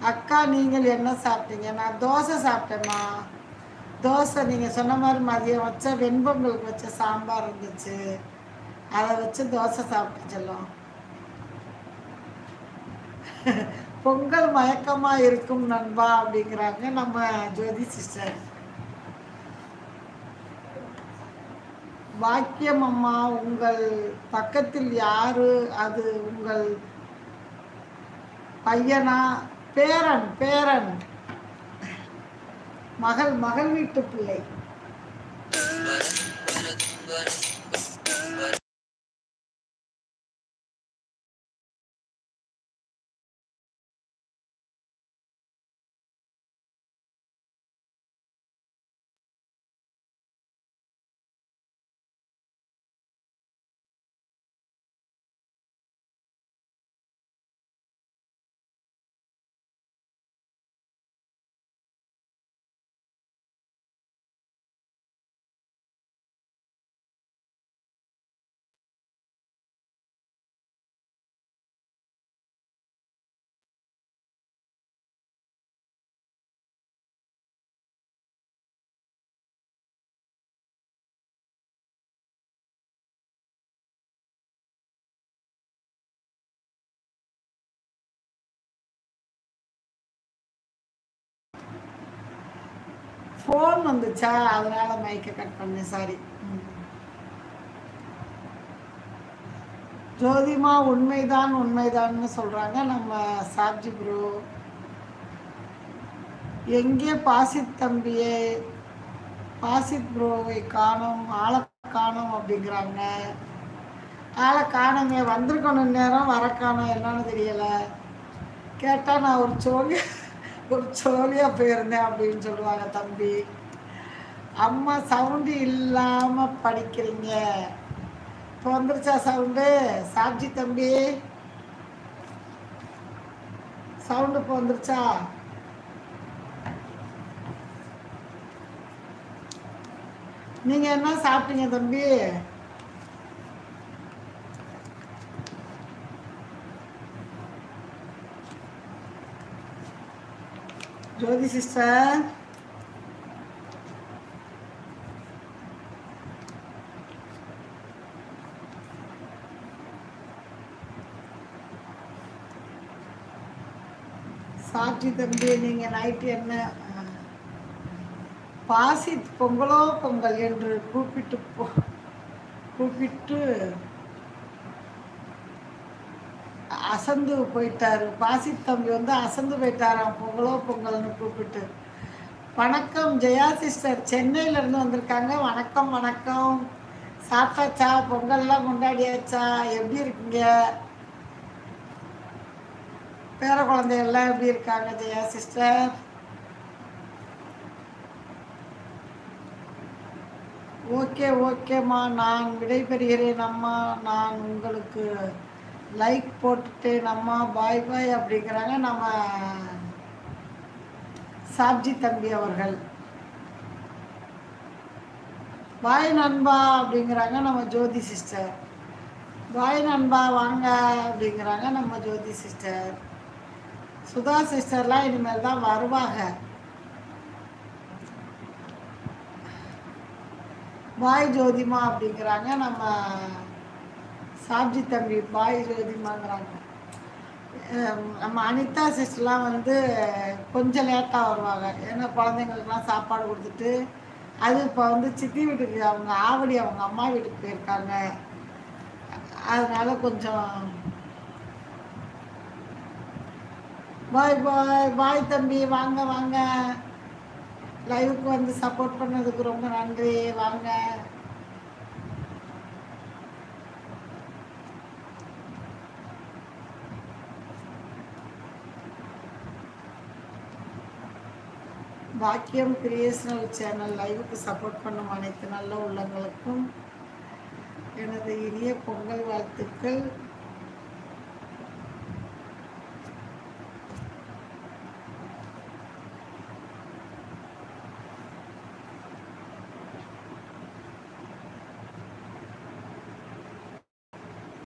அக்கா நீங்கள் என்ன சாப்பிட்டீங்க? நான் தோசை சாப்பிட்டேம்மா. தோசை நீங்கள் சொன்ன மாதிரி மதியம் வச்ச வெண்பொங்கலுக்கு வச்ச சாம்பார் இருந்துச்சு, அதை வச்சு தோசை சாப்பிட்டு செல்லும். பொங்கல் மயக்கமாக இருக்கும் நண்பா அப்படிங்கிறாங்க நம்ம ஜோதி சிஸ்டர். பாக்கியம் அம்மா, உங்கள் பக்கத்தில் யாரு? அது உங்கள் பையனா? பேரன் பேரன், மகள் வீட்டு பிள்ளை. ஃபோன் வந்துச்சா, அதனால மைக்கை கட் பண்ணேன், சாரி. ஜோதிமா உண்மைதான் உண்மைதான்னு சொல்கிறாங்க நம்ம சாப்ஜி ப்ரோ. எங்கே பாசித் தம்பியே? பாசித் ப்ரோவை காணோம், ஆளை காணோம் அப்படிங்கிறாங்க. ஆளை காணுங்க, வந்திருக்கணும் நேரம் வர காணோம், என்னன்னு தெரியலை. கேட்டால் நான் ஒரு சோழியாக போயிருந்தேன் அப்படின்னு சொல்லுவாங்க தம்பி. அம்மா சவுண்டு இல்லாமல் படிக்கிறீங்க. இப்போ வந்துருச்சா சவுண்டு? சாப்ஜி தம்பி சவுண்டு இப்போ வந்துருச்சா? நீங்கள் என்ன சாப்பிட்டீங்க தம்பி? ஜோதி சிஸ்டர், சாப்ஜி தம்பி நீங்கள் நைட்டு என்ன? பாசித் பொங்கலோ பொங்கல் என்று கூப்பிட்டு அசந்து போயிட்டாரு. பாசித் தம்பி வந்து அசந்து போயிட்டாராம், பொங்கலோ பொங்கல்னு கூப்பிட்டு. வணக்கம் ஜெயா சிஸ்டர், சென்னையிலேருந்து வந்திருக்காங்க. வணக்கம் வணக்கம். சாப்பிட்டாச்சா? பொங்கல்லாம் கொண்டாடியாச்சா? எப்படி இருக்கீங்க? பேர குழந்தைகள்லாம் எப்படி இருக்காங்க ஜெயா சிஸ்டர்? ஓகே ஓகேம்மா, நான் விடைபெறுகிறேன் அம்மா. நான் உங்களுக்கு லைக் போட்டுட்டேன் அம்மா, பாய் பாய் அப்படிங்கிறாங்க நம்ம சாப்ஜி தம்பி அவர்கள். பாய் நண்பா அப்படிங்கிறாங்க நம்ம ஜோதி சிஸ்டர். பாய் நண்பா வாங்க அப்படிங்கிறாங்க நம்ம ஜோதி சிஸ்டர். சுதா சிஸ்டர்லாம் இனிமேல் தான் வருவாங்க. பாய் ஜோதிமா அப்படிங்கிறாங்க நம்ம சாப்ஜி தம்பி. பாய் ஜோதிமாங்கிறாங்க. நம்ம அனிதா சிஸ்டர்லாம் வந்து கொஞ்சம் லேட்டாக வருவாங்க. ஏன்னா குழந்தைங்களுக்குலாம் சாப்பாடு கொடுத்துட்டு, அது இப்போ வந்து சித்தி வீட்டுக்கு, அவங்க ஆவடி அவங்க அம்மா வீட்டுக்கு போயிருக்காங்க. அதனால கொஞ்சம் பாய் பாய். பாய் தம்பி, வாங்க வாங்க. லைவுக்கு வந்து சப்போர்ட் பண்ணதுக்கு ரொம்ப நன்றி, வாங்க. பாக்கியம் கிரியேஷனல் சேனல் லைவுக்கு சப்போர்ட் பண்ணும் அனைத்து நல்ல உள்ளங்களுக்கும் எனது இனிய பொங்கல் வாழ்த்துக்கள்.